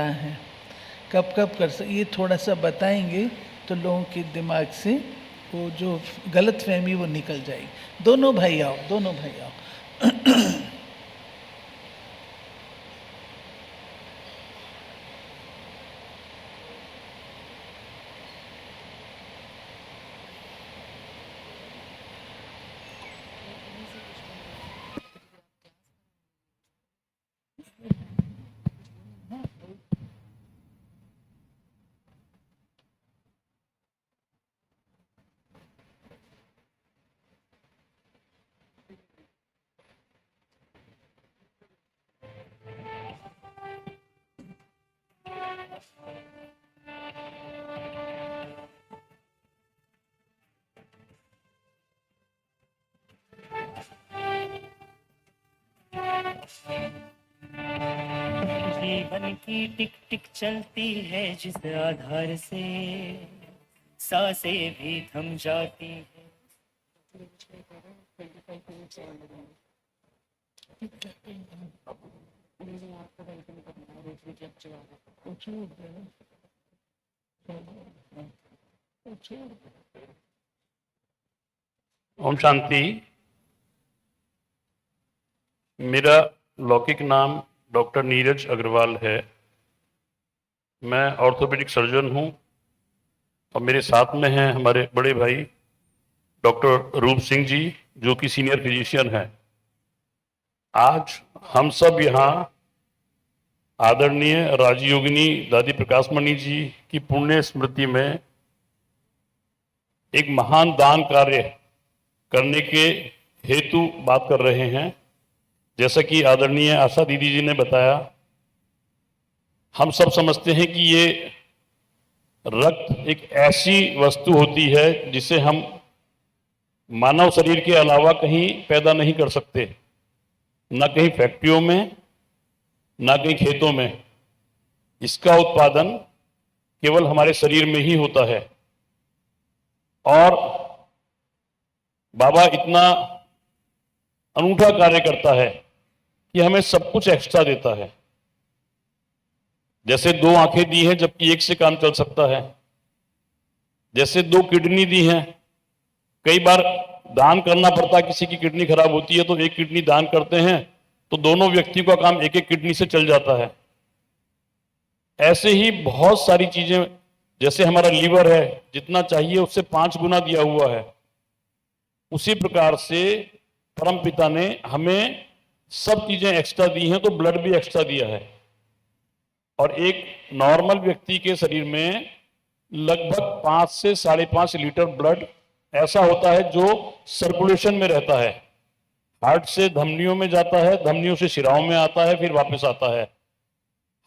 है, कब कब कर सकते, ये थोड़ा सा बताएंगे तो लोगों के दिमाग से वो जो गलत फहमी वो निकल जाएगी। दोनों भाई आओ, दोनों भाई आओ। जीवन की टिक टिक चलती है जिस आधार से सांसें भी थम जाती है। ओम शांति। मेरा लौकिक नाम डॉक्टर नीरज अग्रवाल है। मैं ऑर्थोपेडिक सर्जन हूं और मेरे साथ में हैं हमारे बड़े भाई डॉक्टर रूप सिंह जी, जो कि सीनियर फिजिशियन हैं। आज हम सब यहाँ आदरणीय राजयोगिनी दादी प्रकाशमणि जी की पुण्य स्मृति में एक महान दान कार्य करने के हेतु बात कर रहे हैं। जैसा कि आदरणीय आशा दीदी जी ने बताया, हम सब समझते हैं कि ये रक्त एक ऐसी वस्तु होती है जिसे हम मानव शरीर के अलावा कहीं पैदा नहीं कर सकते, ना कहीं फैक्ट्रियों में, ना कहीं खेतों में। इसका उत्पादन केवल हमारे शरीर में ही होता है। और बाबा इतना अनूठा कार्य करता है कि हमें सब कुछ एक्स्ट्रा देता है। जैसे 2 आंखें दी हैं जबकि एक से काम चल सकता है, जैसे 2 किडनी दी हैं। कई बार दान करना पड़ता है, किसी की किडनी खराब होती है तो एक किडनी दान करते हैं तो दोनों व्यक्तियों का काम एक एक किडनी से चल जाता है। ऐसे ही बहुत सारी चीजें, जैसे हमारा लीवर है, जितना चाहिए उससे 5 गुना दिया हुआ है। उसी प्रकार से परम पिता ने हमें सब चीजें एक्स्ट्रा दी हैं, तो ब्लड भी एक्स्ट्रा दिया है। और एक नॉर्मल व्यक्ति के शरीर में लगभग 5 से 5.5 लीटर ब्लड ऐसा होता है जो सर्कुलेशन में रहता है। हार्ट से धमनियों में जाता है, धमनियों से शिराओं में आता है, फिर वापस आता है।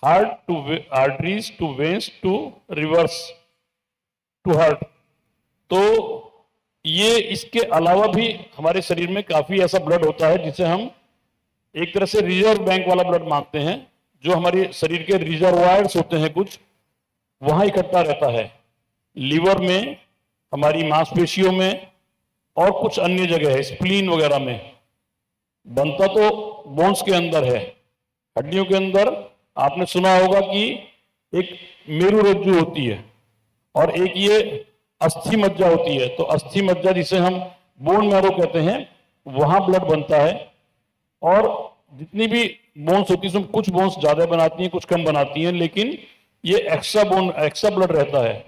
Heart to arteries to veins to reverse to heart. तो ये इसके अलावा भी हमारे शरीर में काफी ऐसा ब्लड होता है जिसे हम एक तरह से रिजर्व बैंक वाला ब्लड मानते हैं, जो हमारे शरीर के रिजर्वायर्स होते हैं कुछ, वहां इकट्ठा रहता है। लीवर में, हमारी मांसपेशियों में और कुछ अन्य जगह है, स्प्लीन वगैरह में। बनता तो बोन्स के अंदर है, हड्डियों के अंदर। आपने सुना होगा कि एक मेरु रज्जु होती है और एक ये अस्थि मज्जा होती है। तो अस्थि मज्जा, जिसे हम बोन मैरो कहते हैं, वहां ब्लड बनता है। और जितनी भी बोन्स होती है उसमें कुछ बोन्स ज्यादा बनाती हैं, कुछ कम बनाती हैं, लेकिन ये एक्स्ट्रा ब्लड रहता है।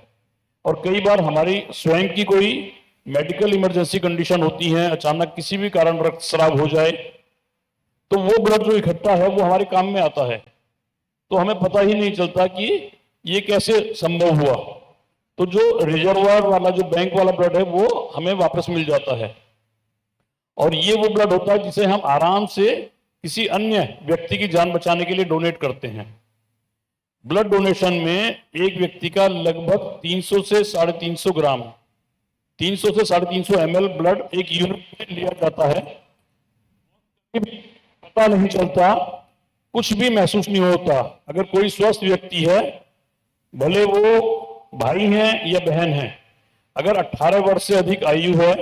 और कई बार हमारी स्वयं की कोई मेडिकल इमरजेंसी कंडीशन होती है, अचानक किसी भी कारण रक्तस्राव हो जाए, तो वो ब्लड जो इकट्ठा है वो हमारे काम में आता है। तो हमें पता ही नहीं चलता कि ये कैसे संभव हुआ। तो जो रिजर्वायर वाला, जो बैंक वाला ब्लड है, वो हमें वापस मिल जाता है। और ये वो ब्लड होता है जिसे हम आराम से किसी अन्य व्यक्ति की जान बचाने के लिए डोनेट करते हैं। ब्लड डोनेशन में एक व्यक्ति का लगभग 300 से 350 ग्राम, 300 से 350 ml ब्लड एक यूनिट में लिया जाता है। पता नहीं चलता, कुछ भी महसूस नहीं होता। अगर कोई स्वस्थ व्यक्ति है, भले वो भाई हैं या बहन हैं, अगर 18 वर्ष से अधिक आयु है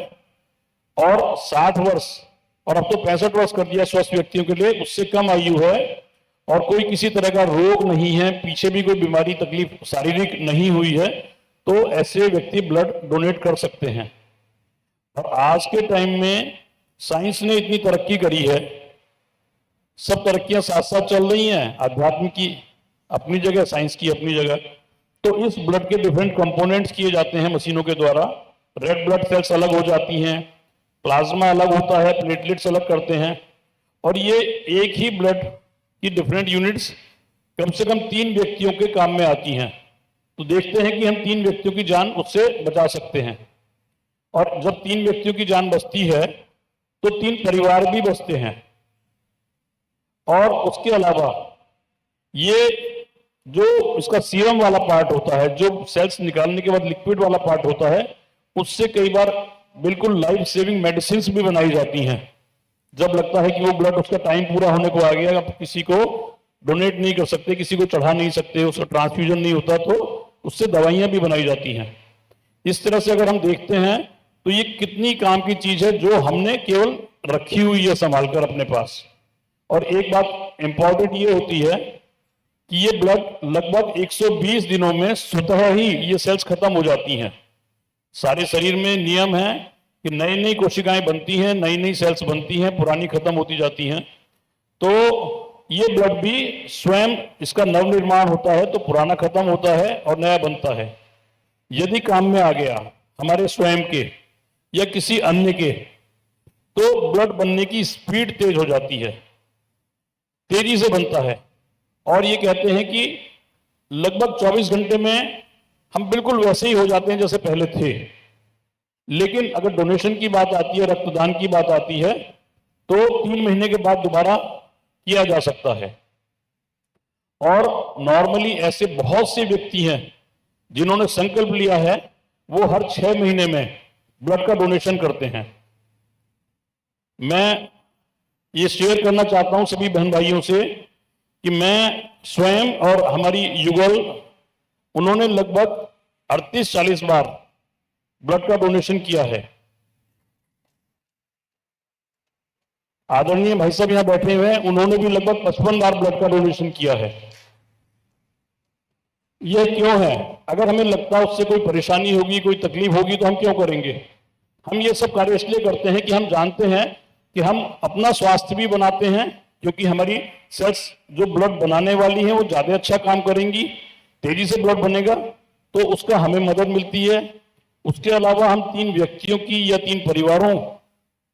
और 60 वर्ष, और अब तो 65 वर्ष कर दिया स्वस्थ व्यक्तियों के लिए, उससे कम आयु है और कोई किसी तरह का रोग नहीं है, पीछे भी कोई बीमारी तकलीफ शारीरिक नहीं हुई है, तो ऐसे व्यक्ति ब्लड डोनेट कर सकते हैं। और आज के टाइम में साइंस ने इतनी तरक्की करी है, सब तरक्कियां साथ साथ चल रही हैं, अध्यात्म की अपनी जगह, साइंस की अपनी जगह। तो इस ब्लड के डिफरेंट कंपोनेंट्स किए जाते हैं मशीनों के द्वारा। रेड ब्लड सेल्स अलग हो जाती हैं, प्लाज्मा अलग होता है, प्लेटलेट्स अलग करते हैं, और ये एक ही ब्लड की डिफरेंट यूनिट्स कम से कम 3 व्यक्तियों के काम में आती हैं। तो देखते हैं कि हम 3 व्यक्तियों की जान उससे बचा सकते हैं। और जब 3 व्यक्तियों की जान बचती है तो 3 परिवार भी बचते हैं। और उसके अलावा ये जो इसका सीरम वाला पार्ट होता है, जो सेल्स निकालने के बाद लिक्विड वाला पार्ट होता है, उससे कई बार बिल्कुल लाइफ सेविंग मेडिसिन भी बनाई जाती हैं। जब लगता है कि वो ब्लड उसका टाइम पूरा होने को आ गया, अब किसी को डोनेट नहीं कर सकते, किसी को चढ़ा नहीं सकते, उसका ट्रांसफ्यूजन नहीं होता, तो उससे दवाइयां भी बनाई जाती हैं। इस तरह से अगर हम देखते हैं तो ये कितनी काम की चीज है जो हमने केवल रखी हुई है संभाल कर अपने पास। और एक बात इंपॉर्टेंट ये होती है कि ये ब्लड लगभग 120 दिनों में स्वतः ही ये सेल्स खत्म हो जाती हैं। सारे शरीर में नियम है कि नई नई कोशिकाएं बनती हैं, नई नई सेल्स बनती हैं, पुरानी खत्म होती जाती हैं। तो ये ब्लड भी स्वयं इसका नवनिर्माण होता है, तो पुराना खत्म होता है और नया बनता है। यदि काम में आ गया हमारे स्वयं के या किसी अन्य के, तो ब्लड बनने की स्पीड तेज हो जाती है, तेजी से बनता है। और ये कहते हैं कि लगभग 24 घंटे में हम बिल्कुल वैसे ही हो जाते हैं जैसे पहले थे। लेकिन अगर डोनेशन की बात आती है, रक्तदान की बात आती है, तो 3 महीने के बाद दोबारा किया जा सकता है। और नॉर्मली ऐसे बहुत से व्यक्ति हैं जिन्होंने संकल्प लिया है, वो हर 6 महीने में ब्लड का डोनेशन करते हैं। मैं ये शेयर करना चाहता हूं सभी बहन भाइयों से कि मैं स्वयं और हमारी युगल, उन्होंने लगभग 38-40 बार ब्लड का डोनेशन किया है। आदरणीय भाई साहब यहां बैठे हुए हैं, उन्होंने भी लगभग 55 बार ब्लड का डोनेशन किया है। यह क्यों है? अगर हमें लगता है उससे कोई परेशानी होगी, कोई तकलीफ होगी, तो हम क्यों करेंगे? हम ये सब कार्य इसलिए करते हैं कि हम जानते हैं कि हम अपना स्वास्थ्य भी बनाते हैं, क्योंकि हमारी सेल्स जो ब्लड बनाने वाली हैं वो ज्यादा अच्छा काम करेंगी, तेजी से ब्लड बनेगा, तो उसका हमें मदद मिलती है। उसके अलावा हम 3 व्यक्तियों की या 3 परिवारों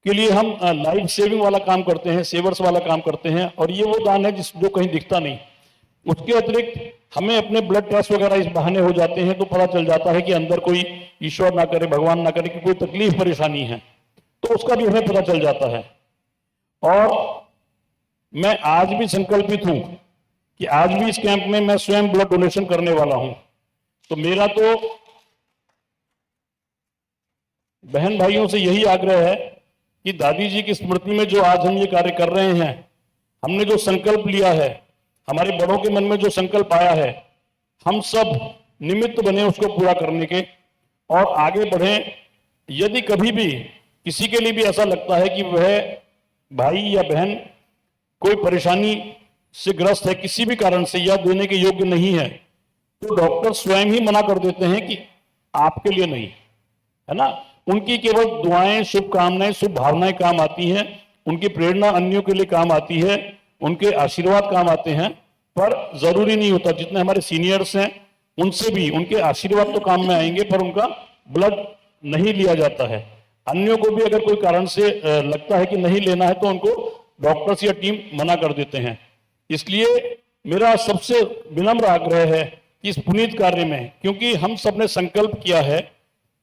के लिए हम लाइफ सेविंग वाला काम करते हैं, सेवर्स वाला काम करते हैं, और ये वो दान है जो कहीं दिखता नहीं। उसके अतिरिक्त हमें अपने ब्लड टेस्ट वगैरह इस बहाने हो जाते हैं, तो पता चल जाता है कि अंदर कोई, ईश्वर ना करे, भगवान ना करे कि कोई तकलीफ परेशानी है, तो उसका भी हमें पता चल जाता है। और मैं आज भी संकल्पित हूं कि आज भी इस कैंप में मैं स्वयं ब्लड डोनेशन करने वाला हूं। तो मेरा तो बहन भाइयों से यही आग्रह है कि दादी जी की स्मृति में जो आज हम ये कार्य कर रहे हैं, हमने जो संकल्प लिया है, हमारे बड़ों के मन में जो संकल्प आया है, हम सब निमित्त बने उसको पूरा करने के और आगे बढ़ें। यदि कभी भी किसी के लिए भी ऐसा लगता है कि वह भाई या बहन कोई परेशानी से ग्रस्त है किसी भी कारण से या देने के योग्य नहीं है, तो डॉक्टर स्वयं ही मना कर देते हैं कि आपके लिए नहीं, है ना। उनकी केवल दुआएं, शुभकामनाएं, शुभ भावनाएं काम आती हैं, उनकी प्रेरणा अन्यों के लिए काम आती है, उनके आशीर्वाद काम आते हैं, पर जरूरी नहीं होता। जितने हमारे सीनियर्स हैं उनसे भी उनके आशीर्वाद तो काम में आएंगे, पर उनका ब्लड नहीं लिया जाता है। अन्यों को भी अगर कोई कारण से लगता है कि नहीं लेना है, तो उनको डॉक्टर्स या टीम मना कर देते हैं। इसलिए मेरा सबसे विनम्र आग्रह है कि इस पुनीत कार्य में, क्योंकि हम सबने संकल्प किया है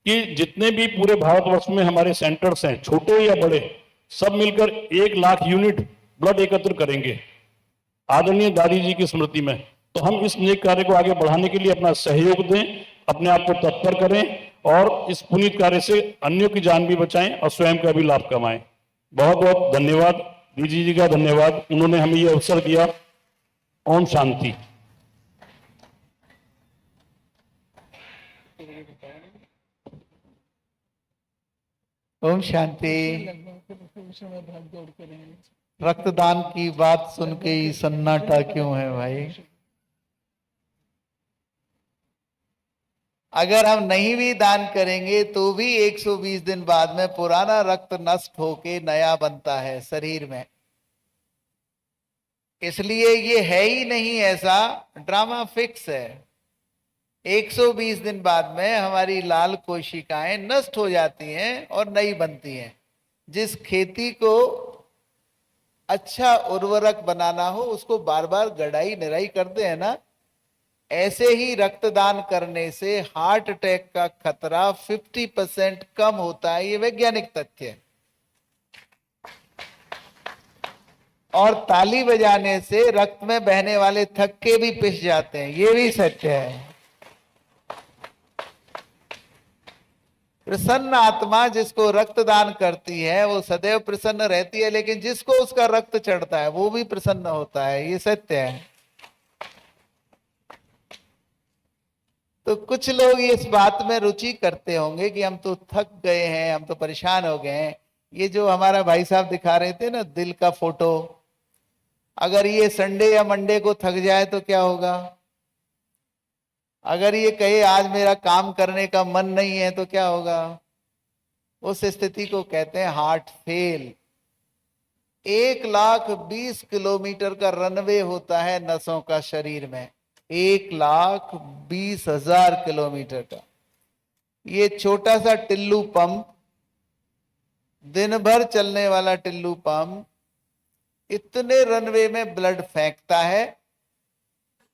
कि जितने भी पूरे भारतवर्ष में हमारे सेंटर्स हैं, छोटे या बड़े, सब मिलकर 1 लाख यूनिट ब्लड एकत्र करेंगे आदरणीय दादी जी की स्मृति में। तो हम इस नेक कार्य को आगे बढ़ाने के लिए अपना सहयोग दें, अपने आप को तत्पर करें और इस पुनीत कार्य से अन्यों की जान भी बचाएं और स्वयं का भी लाभ कमाएं। बहुत बहुत धन्यवाद दीदी जी का, धन्यवाद, उन्होंने हमें ये अवसर दिया। ओम शांति। ओम शांति। भाग दौड़ करेंगे। रक्तदान की बात सुन के ही सन्नाटा क्यों है भाई? अगर हम नहीं भी दान करेंगे तो भी 120 दिन बाद में पुराना रक्त नष्ट होके नया बनता है शरीर में। इसलिए ये है ही नहीं ऐसा, ड्रामा फिक्स है। 120 दिन बाद में हमारी लाल कोशिकाएं नष्ट हो जाती हैं और नई बनती हैं। जिस खेती को अच्छा उर्वरक बनाना हो उसको बार बार गड़ाई निराई करते हैं ना, ऐसे ही रक्तदान करने से हार्ट अटैक का खतरा 50% कम होता है। ये वैज्ञानिक तथ्य है। और ताली बजाने से रक्त में बहने वाले थक्के भी पिस जाते हैं, ये भी सत्य है। प्रसन्न आत्मा जिसको रक्तदान करती है वो सदैव प्रसन्न रहती है, लेकिन जिसको उसका रक्त चढ़ता है वो भी प्रसन्न होता है, ये सत्य है। तो कुछ लोग इस बात में रुचि करते होंगे कि हम तो थक गए हैं, हम तो परेशान हो गए हैं। ये जो हमारा भाई साहब दिखा रहे थे ना दिल का फोटो, अगर ये संडे या मंडे को थक जाए तो क्या होगा? अगर ये कहे आज मेरा काम करने का मन नहीं है तो क्या होगा? उस स्थिति को कहते हैं हार्ट फेल। 1,20,000 किलोमीटर का रनवे होता है नसों का शरीर में, 1,20,000 किलोमीटर का। ये छोटा सा टिल्लू पंप, दिन भर चलने वाला टिल्लू पंप, इतने रनवे में ब्लड फेंकता है।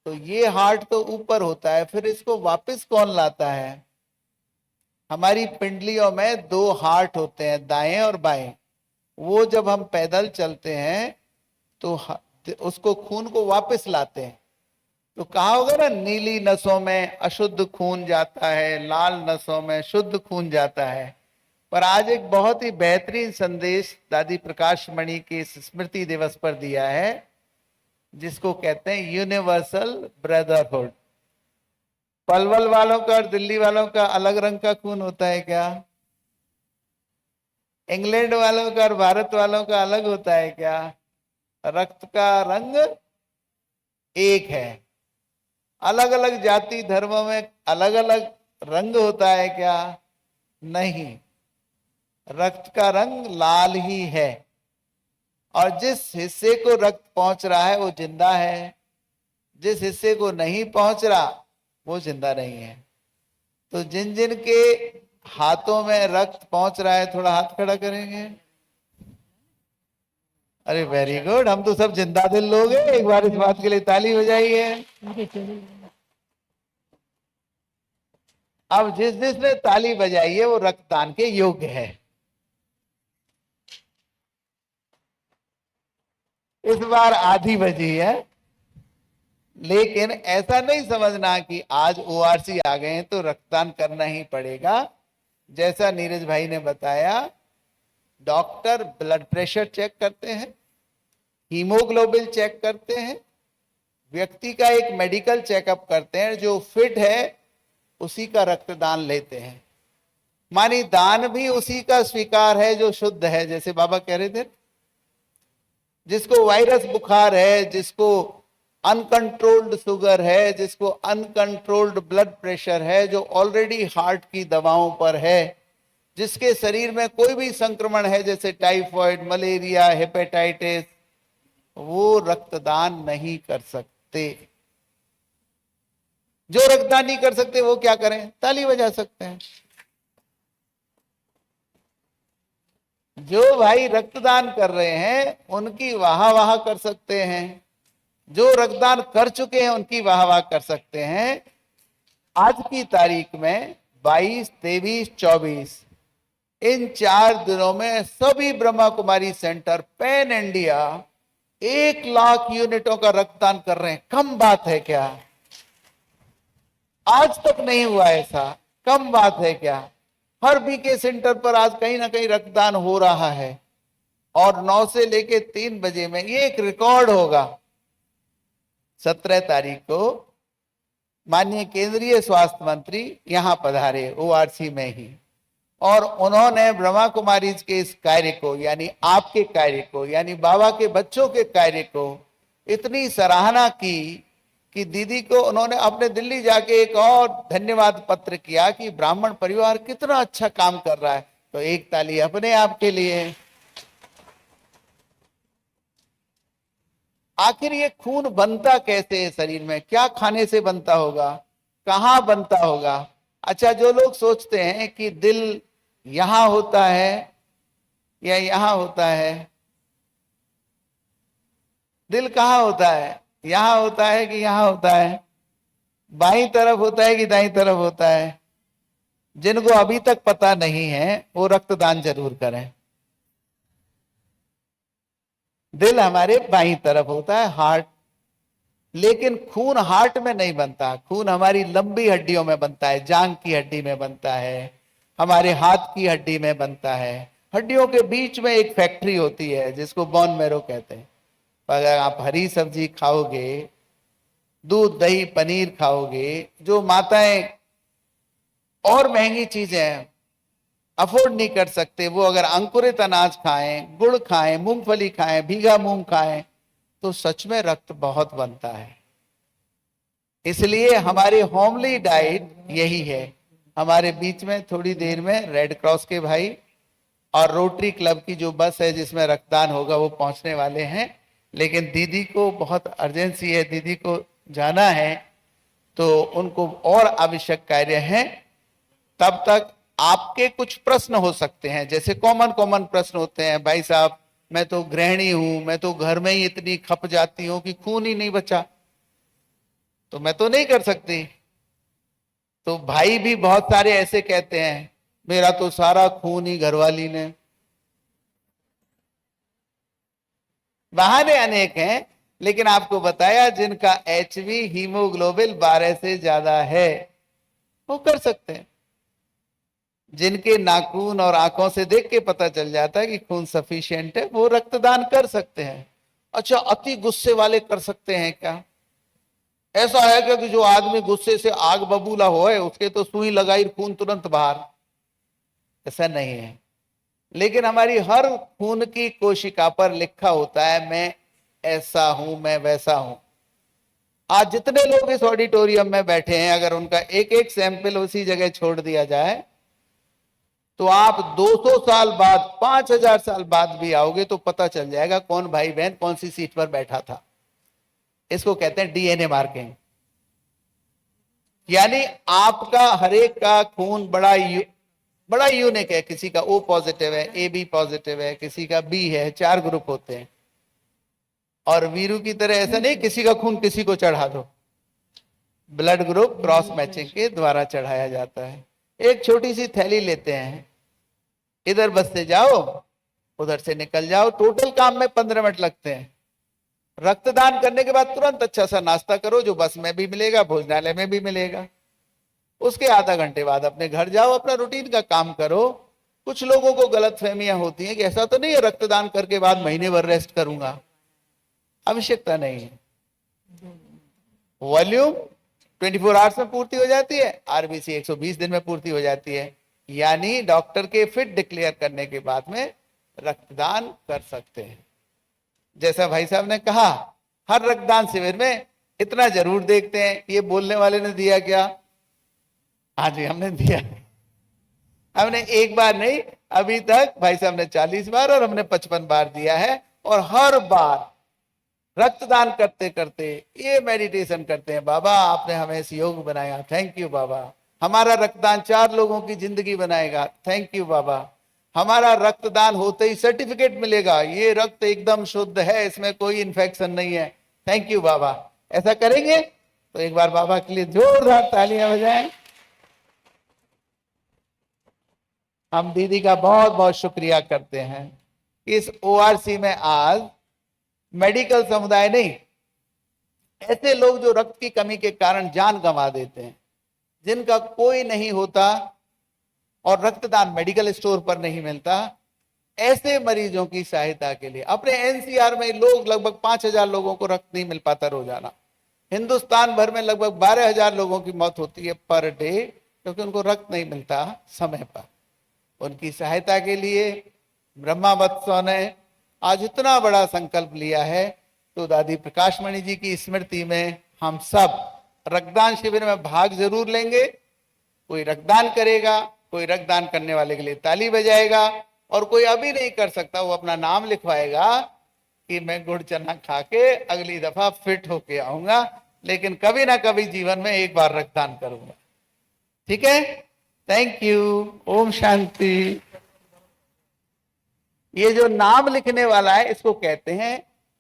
तो ये हार्ट तो ऊपर होता है, फिर इसको वापस कौन लाता है? हमारी पिंडलियों में 2 हार्ट होते हैं, दाएं और बाएं। वो जब हम पैदल चलते हैं तो उसको खून को वापस लाते हैं। तो कहा होगा ना, नीली नसों में अशुद्ध खून जाता है, लाल नसों में शुद्ध खून जाता है। पर आज एक बहुत ही बेहतरीन संदेश दादी प्रकाश मणि के स्मृति दिवस पर दिया है, जिसको कहते हैं यूनिवर्सल ब्रदरहुड। पलवल वालों का और दिल्ली वालों का अलग रंग का खून होता है क्या? इंग्लैंड वालों का और भारत वालों का अलग होता है क्या? रक्त का रंग एक है। अलग अलग जाति धर्मों में अलग अलग रंग होता है क्या? नहीं, रक्त का रंग लाल ही है। और जिस हिस्से को रक्त पहुंच रहा है वो जिंदा है, जिस हिस्से को नहीं पहुंच रहा वो जिंदा नहीं है। तो जिन जिन के हाथों में रक्त पहुंच रहा है, थोड़ा हाथ खड़ा करेंगे। अरे वेरी गुड, हम तो सब जिंदा दिल लोग हैं। एक बार इस बात के लिए ताली हो जाइए। अब जिसने ताली बजाई है वो रक्तदान के योग्य है। इस बार आधी बजी है, लेकिन ऐसा नहीं समझना कि आज ओआरसी आ गए हैं तो रक्तदान करना ही पड़ेगा। जैसा नीरज भाई ने बताया, डॉक्टर ब्लड प्रेशर चेक करते हैं, हीमोग्लोबिन चेक करते हैं, व्यक्ति का एक मेडिकल चेकअप करते हैं। जो फिट है उसी का रक्तदान लेते हैं। मानी दान भी उसी का स्वीकार है जो शुद्ध है। जैसे बाबा कह रहे थे, जिसको वायरस बुखार है, जिसको अनकंट्रोल्ड शुगर है, जिसको अनकंट्रोल्ड ब्लड प्रेशर है, जो ऑलरेडी हार्ट की दवाओं पर है, जिसके शरीर में कोई भी संक्रमण है जैसे टाइफॉइड, मलेरिया, हेपेटाइटिस, वो रक्तदान नहीं कर सकते। जो रक्तदान नहीं कर सकते वो क्या करें? ताली बजा सकते हैं। जो भाई रक्तदान कर रहे हैं उनकी वाह वाह कर सकते हैं, जो रक्तदान कर चुके हैं उनकी वाह वाह कर सकते हैं। आज की तारीख में 22, 23, 24 इन 4 दिनों में सभी Brahma Kumari centre pan India 1,00,000 यूनिटों का रक्तदान कर रहे हैं। कम बात है क्या? आज तक नहीं हुआ ऐसा, कम बात है क्या? हर बीके सेंटर पर आज कहीं ना कहीं रक्तदान हो रहा है। और 9 से लेके 3 बजे में ये एक रिकॉर्ड होगा। 17 तारीख को माननीय केंद्रीय स्वास्थ्य मंत्री यहां पधारे ओआरसी में ही, और उन्होंने ब्रह्मा कुमारी के इस कार्य को, यानी आपके कार्य को, यानी बाबा के बच्चों के कार्य को इतनी सराहना की कि दीदी को उन्होंने अपने दिल्ली जाके एक और धन्यवाद पत्र किया कि ब्राह्मण परिवार कितना अच्छा काम कर रहा है। तो एक ताली अपने आप के लिए। आखिर ये खून बनता कैसे है शरीर में? क्या खाने से बनता होगा? कहां बनता होगा? अच्छा, जो लोग सोचते हैं कि दिल यहां होता है या यहां होता है, दिल कहां होता है? यहां होता है कि यहां होता है? बाईं तरफ होता है कि दाईं तरफ होता है? जिनको अभी तक पता नहीं है वो रक्तदान जरूर करें। दिल हमारे बाईं तरफ होता है, हार्ट। लेकिन खून हार्ट में नहीं बनता, खून हमारी लंबी हड्डियों में बनता है, जांग की हड्डी में बनता है, हमारे हाथ की हड्डी में बनता है। हड्डियों के बीच में एक फैक्ट्री होती है जिसको बोन मैरो कहते हैं। अगर आप हरी सब्जी खाओगे, दूध दही पनीर खाओगे, जो माताएं और महंगी चीजें अफोर्ड नहीं कर सकते, वो अगर अंकुरित अनाज खाएं, गुड़ खाएं, मूंगफली खाएं, भीगा मूंग खाएं, तो सच में रक्त बहुत बनता है। इसलिए हमारी होमली डाइट यही है। हमारे बीच में थोड़ी देर में रेड क्रॉस के भाई और रोटरी क्लब की जो बस है जिसमें रक्तदान होगा वो पहुंचने वाले हैं। लेकिन दीदी को बहुत अर्जेंसी है, दीदी को जाना है, तो उनको और आवश्यक कार्य है। तब तक आपके कुछ प्रश्न हो सकते हैं, जैसे कॉमन प्रश्न होते हैं, भाई साहब मैं तो गृहिणी हूं, मैं तो घर में ही इतनी खप जाती हूं कि खून ही नहीं बचा, तो मैं तो नहीं कर सकती। तो भाई भी बहुत सारे ऐसे कहते हैं, मेरा तो सारा खून ही घरवाली ने। बहाने अनेक हैं, लेकिन आपको बताया जिनका एचबी हीमोग्लोबिन 12 से ज्यादा है वो कर सकते हैं। जिनके नाखून और आंखों से देख के पता चल जाता है कि खून सफिशिएंट है, वो रक्तदान कर सकते हैं। अच्छा, अति गुस्से वाले कर सकते हैं क्या? ऐसा है क्या कि जो आदमी गुस्से से आग बबूला होए उसके तो सुई लगाई खून तुरंत बाहर? ऐसा नहीं है। लेकिन हमारी हर खून की कोशिका पर लिखा होता है मैं ऐसा हूं, मैं वैसा हूं। आज जितने लोग इस ऑडिटोरियम में बैठे हैं, अगर उनका एक एक सैंपल उसी जगह छोड़ दिया जाए तो आप 200 साल बाद, 5000 साल बाद भी आओगे तो पता चल जाएगा कौन भाई बहन कौन सी सीट पर बैठा था। इसको कहते हैं डीएनए मार्किंग। यानी आपका हरेक का खून बड़ा यूनिक है। किसी का O पॉजिटिव है, AB पॉजिटिव है, किसी का B है, 4 ग्रुप होते हैं। और वीरू की तरह ऐसा नहीं किसी का खून किसी को चढ़ा दो, ब्लड ग्रुप क्रॉस मैचिंग के द्वारा चढ़ाया जाता है। एक छोटी सी थैली लेते हैं, इधर बस से जाओ उधर से निकल जाओ, टोटल काम में 15 मिनट लगते हैं। रक्तदान करने के बाद तुरंत अच्छा सा नाश्ता करो जो बस में भी मिलेगा, भोजनालय में भी मिलेगा। उसके आधा घंटे बाद अपने घर जाओ, अपना रूटीन का काम करो। कुछ लोगों को गलतफहमियां होती हैं कि ऐसा तो नहीं है रक्तदान करके बाद महीने भर रेस्ट करूंगा। आवश्यकता नहीं है। वॉल्यूम 24 आवर्स में पूर्ति हो जाती है, आरबीसी 120 दिन में पूर्ति हो जाती है। यानी डॉक्टर के फिट डिक्लेयर करने के बाद में रक्तदान कर सकते हैं। जैसा भाई साहब ने कहा, हर रक्तदान शिविर में इतना जरूर देखते हैं, ये बोलने वाले ने दिया क्या? हाँ जी, हमने दिया। हमने एक बार नहीं, अभी तक भाई साहब ने 40 बार और हमने 55 बार दिया है। और हर बार रक्तदान करते करते ये मेडिटेशन करते हैं, बाबा आपने हमें इस योग बनाया, थैंक यू बाबा। हमारा रक्तदान 4 लोगों की जिंदगी बनाएगा, थैंक यू बाबा। हमारा रक्तदान होते ही सर्टिफिकेट मिलेगा, ये रक्त एकदम शुद्ध है, इसमें कोई इन्फेक्शन नहीं है, थैंक यू बाबा। ऐसा करेंगे तो एक बार बाबा के लिए जोरदार तालियां बजाएं। हम दीदी का बहुत बहुत शुक्रिया करते हैं। इस ओआरसी में आज मेडिकल समुदाय नहीं, ऐसे लोग जो रक्त की कमी के कारण जान गंवा देते हैं, जिनका कोई नहीं होता और रक्तदान मेडिकल स्टोर पर नहीं मिलता, ऐसे मरीजों की सहायता के लिए अपने एनसीआर में लोग लगभग 5000 लोगों को रक्त नहीं मिल पाता रोजाना। हिंदुस्तान भर में लगभग 12000 लोगों की मौत होती है पर डे, क्योंकि उनको रक्त नहीं मिलता समय पर। उनकी सहायता के लिए ब्रह्मा वत्सों ने आज इतना बड़ा संकल्प लिया है। तो दादी प्रकाशमणि जी की स्मृति में हम सब रक्तदान शिविर में भाग जरूर लेंगे। कोई रक्तदान करेगा, कोई रक्तदान करने वाले के लिए ताली बजाएगा, और कोई अभी नहीं कर सकता वो अपना नाम लिखवाएगा कि मैं गुड़ चना खा के अगली दफा फिट होके आऊंगा, लेकिन कभी ना कभी जीवन में एक बार रक्तदान करूंगा। ठीक है, थैंक यू, ओम शांति। ये जो नाम लिखने वाला है इसको कहते हैं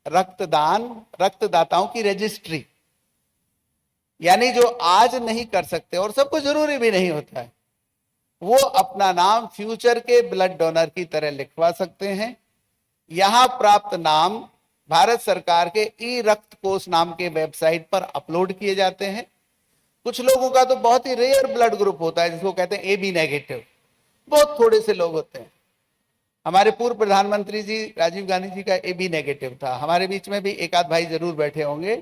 रक्तदान, रक्तदाताओं की रजिस्ट्री। यानी जो आज नहीं कर सकते और सबको जरूरी भी नहीं होता है, वो अपना नाम फ्यूचर के ब्लड डोनर की तरह लिखवा सकते हैं। यहां प्राप्त नाम भारत सरकार के ई रक्त कोष नाम के वेबसाइट पर अपलोड किए जाते हैं। कुछ लोगों का तो बहुत ही रेयर ब्लड ग्रुप होता है जिसको कहते हैं AB नेगेटिव, बहुत थोड़े से लोग होते हैं। हमारे पूर्व प्रधानमंत्री जी राजीव गांधी जी का AB नेगेटिव था। हमारे बीच में भी एक आध भाई जरूर बैठे होंगे।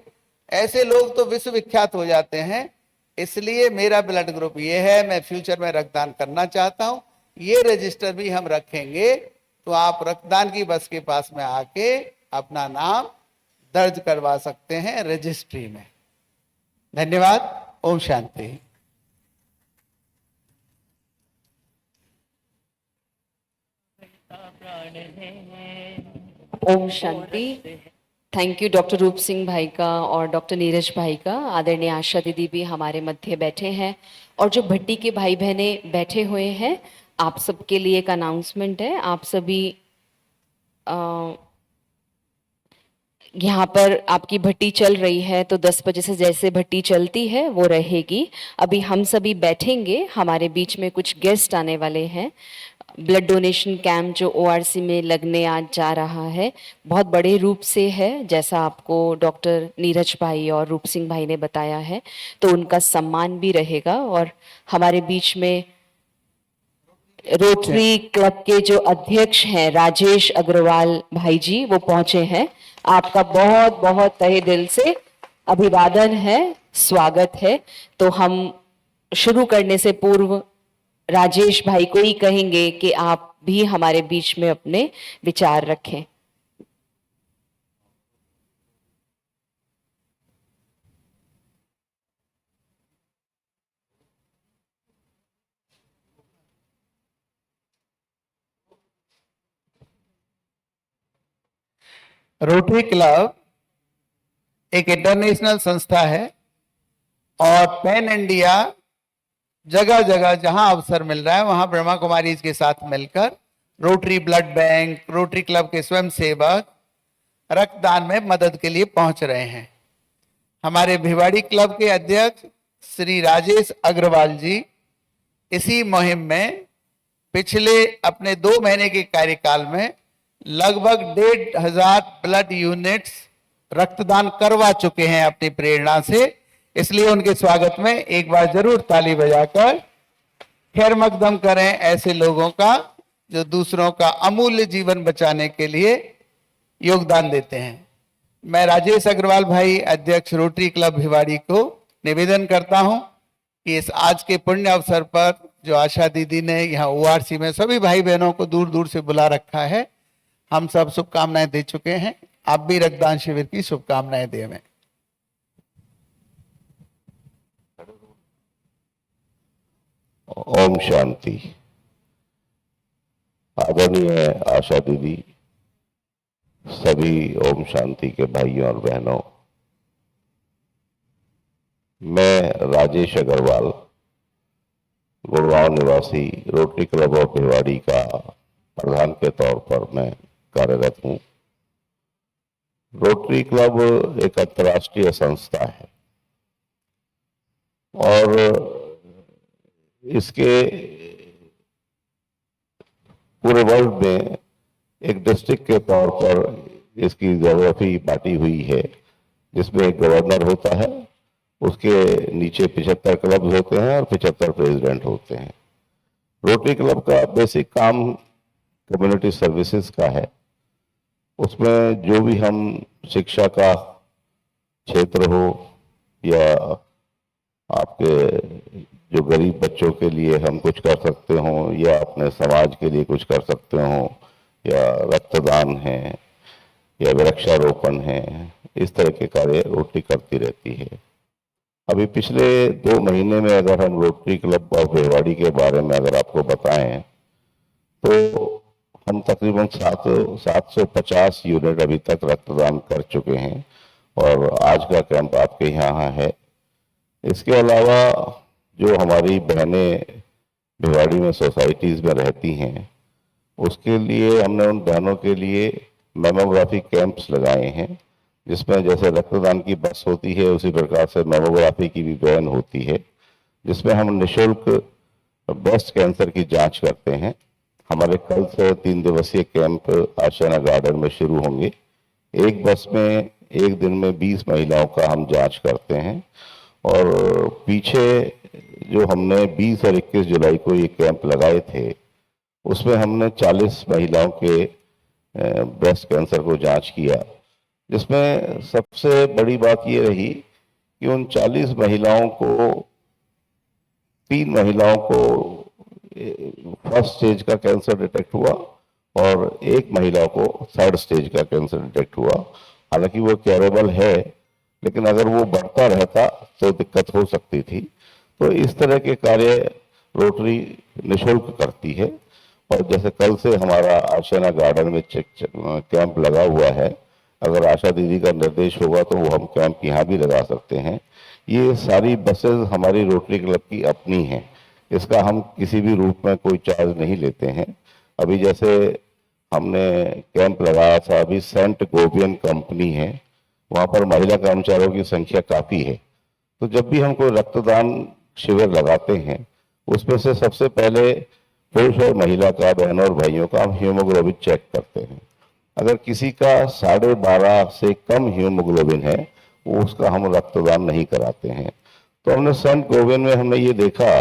ऐसे लोग तो विश्व विख्यात हो जाते हैं। इसलिए मेरा ब्लड ग्रुप ये है, मैं फ्यूचर में रक्तदान करना चाहता हूं, ये रजिस्टर भी हम रखेंगे। तो आप रक्तदान की बस के पास में आके अपना नाम दर्ज करवा सकते हैं रजिस्ट्री में। धन्यवाद, ओम शांति। ओम शांति। थैंक यू डॉक्टर रूप सिंह भाई का और डॉक्टर नीरज भाई का। आदरणीय आशा दीदी भी हमारे मध्य बैठे हैं, और जो भट्टी के भाई बहने बैठे हुए हैं, आप सबके लिए एक अनाउंसमेंट है। आप सभी यहाँ पर आपकी भट्टी चल रही है, तो 10 बजे से जैसे भट्टी चलती है वो रहेगी। अभी हम सभी बैठेंगे, हमारे बीच में कुछ गेस्ट आने वाले हैं। ब्लड डोनेशन कैंप जो ORC में लगने आज जा रहा है, बहुत बड़े रूप से है, जैसा आपको डॉक्टर नीरज भाई और रूप सिंह भाई ने बताया है। तो उनका सम्मान भी रहेगा। और हमारे बीच में रोटरी क्लब के जो अध्यक्ष हैं राजेश अग्रवाल भाई जी, वो पहुंचे हैं। आपका बहुत बहुत तहे दिल से अभिवादन है, स्वागत है। तो हम शुरू करने से पूर्व राजेश भाई को ही कहेंगे कि आप भी हमारे बीच में अपने विचार रखें। रोटरी क्लब एक इंटरनेशनल संस्था है और पैन इंडिया जगह जगह जहां अवसर मिल रहा है वहां ब्रह्मा कुमारी के साथ मिलकर rotary blood bank, rotary club के स्वयंसेवक रक्तदान में मदद के लिए पहुंच रहे हैं। हमारे भिवाड़ी क्लब के अध्यक्ष श्री राजेश अग्रवाल जी इसी मुहिम में पिछले अपने 2 महीने के कार्यकाल में लगभग 1500 ब्लड यूनिट्स रक्तदान करवा चुके हैं अपनी प्रेरणा से। इसलिए उनके स्वागत में एक बार जरूर ताली बजाकर खैर मकदम करें ऐसे लोगों का जो दूसरों का अमूल्य जीवन बचाने के लिए योगदान देते हैं। मैं राजेश अग्रवाल भाई अध्यक्ष रोटरी क्लब भिवाड़ी को निवेदन करता हूं कि इस आज के पुण्य अवसर पर जो आशा दीदी ने यहाँ ORC में सभी भाई बहनों को दूर दूर से बुला रखा है, हम सब शुभकामनाएं दे चुके हैं। आप भी रक्तदान शिविर की शुभकामनाएं देवें। ओम शांति। आदरणीय आशा दीदी, सभी ओम शांति के भाइयों और बहनों, मैं राजेश अग्रवाल गुड़गांव निवासी रोटरी क्लब ऑफ भिवाड़ी का प्रधान के तौर पर मैं कार्यरत हूँ। रोटरी क्लब एक अंतर्राष्ट्रीय संस्था है और इसके पूरे वर्ल्ड में एक डिस्ट्रिक्ट के तौर पर इसकी ज्योग्राफी बांटी हुई है, जिसमें एक गवर्नर होता है, उसके नीचे 75 क्लब्स होते हैं और 75 प्रेसिडेंट होते हैं। रोटरी क्लब का बेसिक काम कम्युनिटी सर्विसेज का है। उसमें जो भी हम शिक्षा का क्षेत्र हो या आपके जो गरीब बच्चों के लिए हम कुछ कर सकते हों या अपने समाज के लिए कुछ कर सकते हों, या रक्तदान है या वृक्षारोपण है, इस तरह के कार्य रोटरी करती रहती है। अभी पिछले 2 महीने में अगर हम रोटरी क्लब ऑफ भिवाड़ी के बारे में अगर आपको बताएं तो हम तकरीबन 750 यूनिट अभी तक रक्तदान कर चुके हैं और आज का कैंप आपके यहाँ है। इसके अलावा जो हमारी बहनें भिवाड़ी में सोसाइटीज़ में रहती हैं, उसके लिए हमने उन बहनों के लिए मेमोग्राफी कैंप्स लगाए हैं, जिसमें जैसे रक्तदान की बस होती है उसी प्रकार से मेमोग्राफी की भी वैन होती है, जिसमें हम निःशुल्क ब्रेस्ट कैंसर की जांच करते हैं। हमारे कल से 3 दिवसीय कैंप आशियाना गार्डन में शुरू होंगे। एक बस में एक दिन में 20 महिलाओं का हम जांच करते हैं और पीछे जो हमने 20 और 21 जुलाई को ये कैंप लगाए थे, उसमें हमने 40 महिलाओं के ब्रेस्ट कैंसर को जांच किया, जिसमें सबसे बड़ी बात ये रही कि उन 40 महिलाओं को 3 महिलाओं को फर्स्ट स्टेज का कैंसर डिटेक्ट हुआ और एक महिला को 3rd स्टेज का कैंसर डिटेक्ट हुआ। हालांकि वो क्योरेबल है, लेकिन अगर वो बढ़ता रहता तो दिक्कत हो सकती थी। तो इस तरह के कार्य रोटरी निःशुल्क करती है। और जैसे कल से हमारा आशियाना गार्डन में कैंप लगा हुआ है, अगर आशा दीदी का निर्देश होगा तो वो हम कैंप यहाँ भी लगा सकते हैं। ये सारी बसेस हमारी रोटरी क्लब की अपनी हैं, इसका हम किसी भी रूप में कोई चार्ज नहीं लेते हैं। अभी जैसे हमने कैंप लगाया था, अभी सेंट गोबियन कंपनी है, वहाँ पर महिला कर्मचारियों की संख्या काफ़ी है। तो जब भी हम कोई रक्तदान शिविर लगाते हैं, उसमें से सबसे पहले पुरुष और महिला का, बहनों और भाइयों का हम हीमोग्लोबिन चेक करते हैं। अगर किसी का 12.5 से कम हीमोग्लोबिन है, वो उसका हम रक्तदान नहीं कराते हैं। तो हमने सेंट गोबियन में हमने ये देखा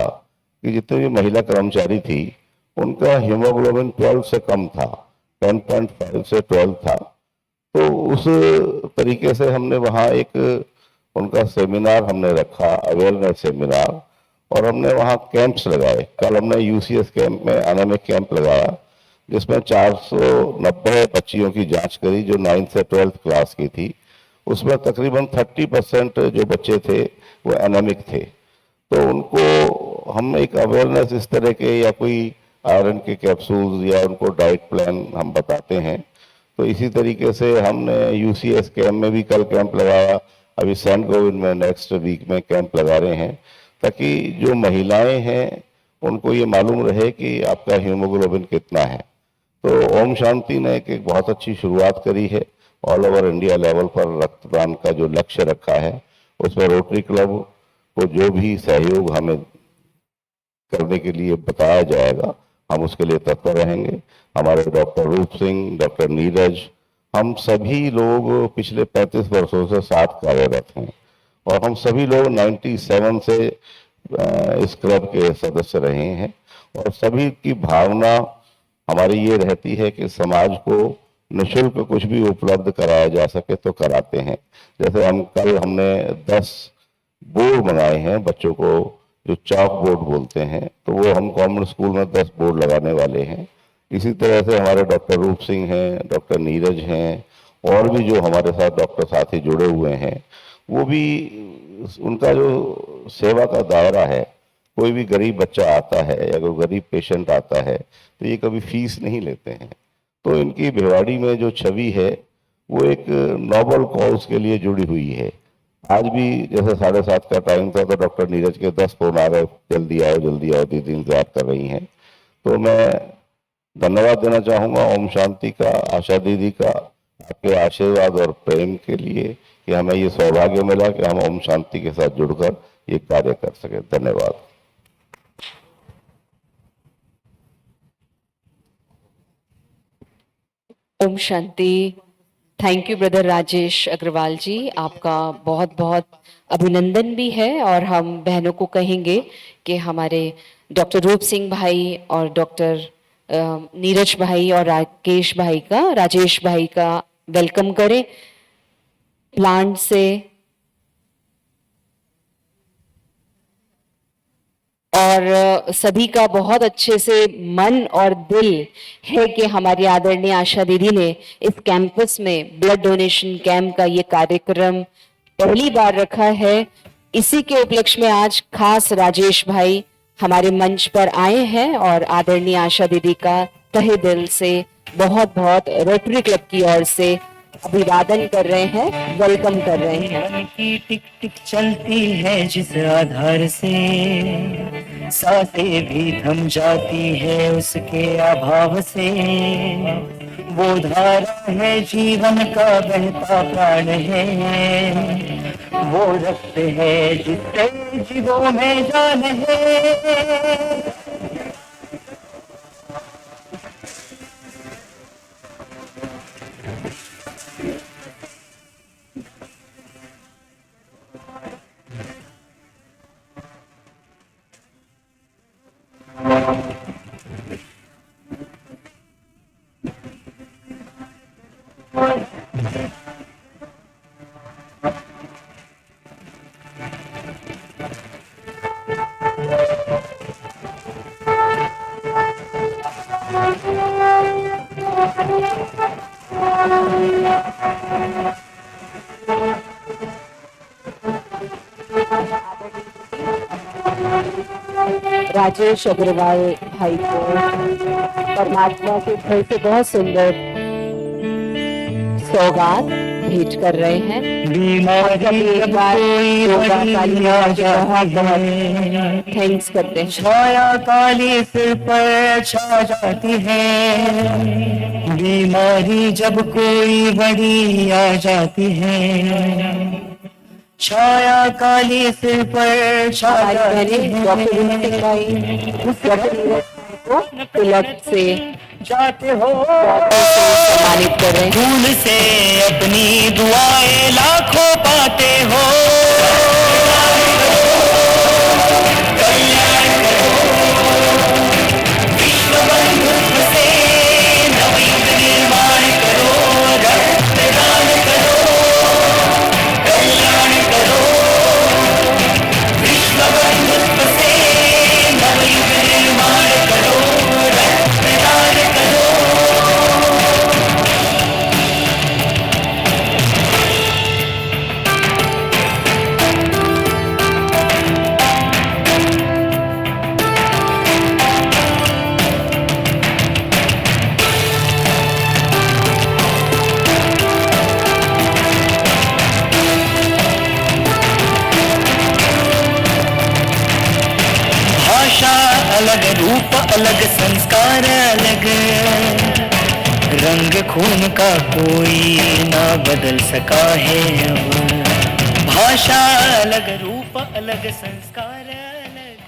कि जितनी भी महिला कर्मचारी थी, उनका हीमोग्लोबिन 12 से कम था, 10.5 से 12 था। तो उस तरीके से हमने वहाँ एक उनका सेमिनार हमने रखा, अवेयरनेस सेमिनार, और हमने वहाँ कैंप्स लगाए। कल हमने यूसीएस कैंप में एनीमिक कैंप लगाया, जिसमें 490 बच्चियों की जांच करी जो 9th से 12th क्लास की थी। उसमें तकरीबन 30% जो बच्चे थे वो एनीमिक थे। तो उनको हम एक अवेयरनेस इस तरह के, या कोई आयरन के कैप्सूल्स या उनको डाइट प्लान हम बताते हैं। तो इसी तरीके से हमने यूसीएस कैंप में भी कल कैंप लगाया, अभी सेंट गोविंद में नेक्स्ट वीक में कैंप लगा रहे हैं, ताकि जो महिलाएं हैं उनको ये मालूम रहे कि आपका हीमोग्लोबिन कितना है। तो ओम शांति ने एक बहुत अच्छी शुरुआत करी है। ऑल ओवर इंडिया लेवल पर रक्तदान का जो लक्ष्य रखा है, उसमें रोटरी क्लब को जो भी सहयोग हमें करने के लिए बताया जाएगा, हम उसके लिए तत्पर रहेंगे। हमारे डॉक्टर रूप सिंह, डॉक्टर नीरज, हम सभी लोग पिछले 35 वर्षों से साथ कार्यरत हैं और हम सभी लोग 97 से इस क्लब के सदस्य रहे हैं। और सभी की भावना हमारी ये रहती है कि समाज को निःशुल्क कुछ भी उपलब्ध कराया जा सके तो कराते हैं। जैसे हमने 10 बोर्ड बनाए हैं बच्चों को, जो चॉक बोर्ड बोलते हैं, तो वो हम कॉन्वेंट स्कूल में 10 बोर्ड लगाने वाले हैं। इसी तरह से हमारे डॉक्टर रूप सिंह हैं, डॉक्टर नीरज हैं, और भी जो हमारे साथ डॉक्टर साथी जुड़े हुए हैं, वो भी, उनका जो सेवा का दायरा है, कोई भी गरीब बच्चा आता है या कोई गरीब पेशेंट आता है तो ये कभी फीस नहीं लेते हैं। तो इनकी भिवाड़ी में जो छवि है वो एक नोबल कॉज के लिए जुड़ी हुई है। आज भी जैसे 7:30 का टाइम था तो डॉक्टर नीरज के 10 फोन आ गए, जल्दी आओ दीदी इंतजार कर रही हैं। तो मैं धन्यवाद देना चाहूँगा ओम शांति का, आशा दीदी का, आपके आशीर्वाद और प्रेम के लिए कि हमें ये सौभाग्य मिला कि हम ओम शांति के साथ जुड़कर ये कार्य कर सके। धन्यवाद। ओम शांति। Thank you brother Rajesh Agrawal ji, आपका बहुत बहुत अभिनंदन भी है। और हम बहनों को कहेंगे कि हमारे डॉक्टर रूप सिंह भाई और डॉक्टर नीरज भाई और राजेश भाई का वेलकम करें प्लांट से। और सभी का बहुत अच्छे से मन और दिल है कि हमारी आदरणीय आशा दीदी ने इस कैंपस में ब्लड डोनेशन कैंप का ये कार्यक्रम पहली बार रखा है। इसी के उपलक्ष्य में आज खास राजेश भाई हमारे मंच पर आए हैं और आदरणीय आशा दीदी का तहे दिल से बहुत बहुत रोटरी क्लब की ओर से अभिवादन कर रहे हैं, वेलकम कर रहे हैं। मन की टिक टिक चलती है जिस आधार से, सांसें भी थम जाती है उसके अभाव से। वो धारा है जीवन का बहता प्राण है, वो रक्त है जिससे जीवों में जान है। राजेश अग्रवाल भाई को परमात्मा के घर से बहुत सुंदर सौगात भेंट कर रहे हैं। थैंक्स करते हैं। छाया काली सिर पर छा जाती है, बीमारी जब कोई बड़ी आ जाती है। छाया काली सिर पर छा जाती है। तिलक से जाते हो सम्मानित कर रहे हैं। फूल से अपनी दुआएं लाखों पाते हो। विश्व बंधुत्व से नवीन निर्माण करो, रक्तदान करो, कल्याण करो। विश्व बंधुत्व से नवीन निर्माण करो, रक्तदान करो। भाषा अलग, रूप अलग, संस्कार अलग, रंग खून का कोई ना बदल सका है अब। भाषा अलग, रूप अलग, संस्कार अलग,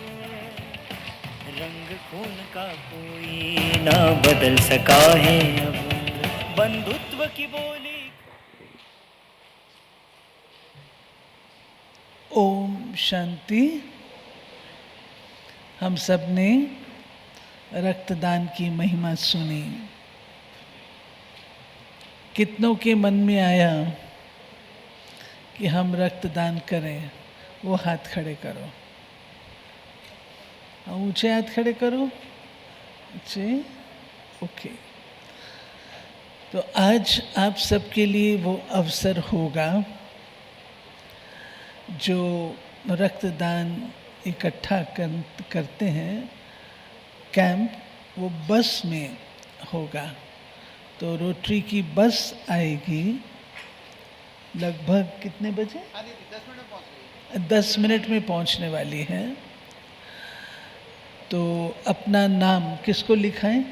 रंग खून का कोई ना बदल सका है अब। बंधुत्व की बोली। ओम शांति। हम सब ने रक्तदान की महिमा सुनी। कितनों के मन में आया कि हम रक्तदान करें? वो हाथ खड़े करो, ऊंचे हाथ खड़े करो, ऊंचे। ओके। तो आज आप सबके लिए वो अवसर होगा जो रक्तदान इकट्ठा करते हैं कैंप, वो बस में होगा। तो रोटरी की बस आएगी लगभग कितने बजे? 10 मिनट में पहुंचने वाली है। तो अपना नाम किसको लिखाएं?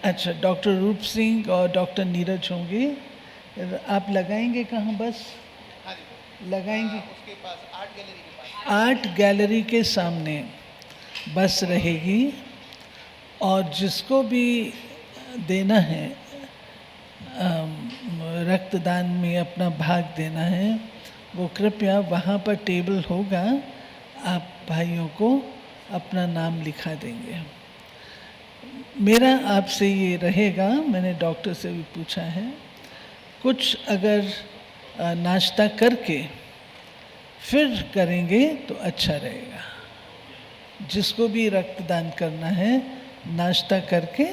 अच्छा, डॉक्टर रूप सिंह और डॉक्टर नीरज होंगे। आप लगाएंगे कहाँ बस? लगाएंगे उसके पास आर्ट गैलरी के सामने बस रहेगी। और जिसको भी देना है रक्तदान में अपना भाग देना है, वो कृपया वहाँ पर टेबल होगा, आप भाइयों को अपना नाम लिखा देंगे। मेरा आपसे ये रहेगा, मैंने डॉक्टर से भी पूछा है, कुछ अगर नाश्ता करके फिर करेंगे तो अच्छा रहेगा। जिसको भी रक्तदान करना है नाश्ता करके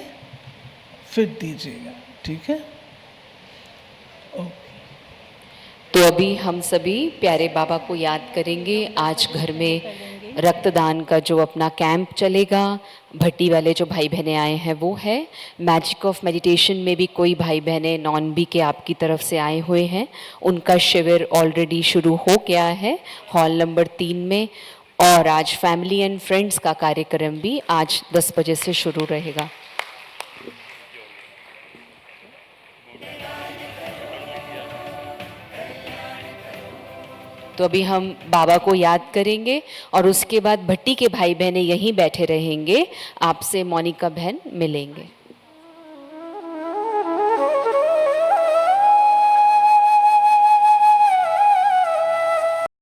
फिर दीजिएगा, ठीक है? ओके। तो अभी हम सभी प्यारे बाबा को याद करेंगे। आज घर में रक्तदान का जो अपना कैंप चलेगा, भट्टी वाले जो भाई बहनें आए हैं वो है। मैजिक ऑफ मेडिटेशन में भी कोई भाई बहनें नॉन बी के आपकी तरफ से आए हुए हैं, उनका शिविर ऑलरेडी शुरू हो गया है हॉल नंबर 3 में। और आज फैमिली एंड फ्रेंड्स का कार्यक्रम भी आज 10 बजे से शुरू रहेगा। तो अभी हम बाबा को याद करेंगे और उसके बाद भट्टी के भाई बहनें यहीं बैठे रहेंगे, आपसे मोनिका बहन मिलेंगे।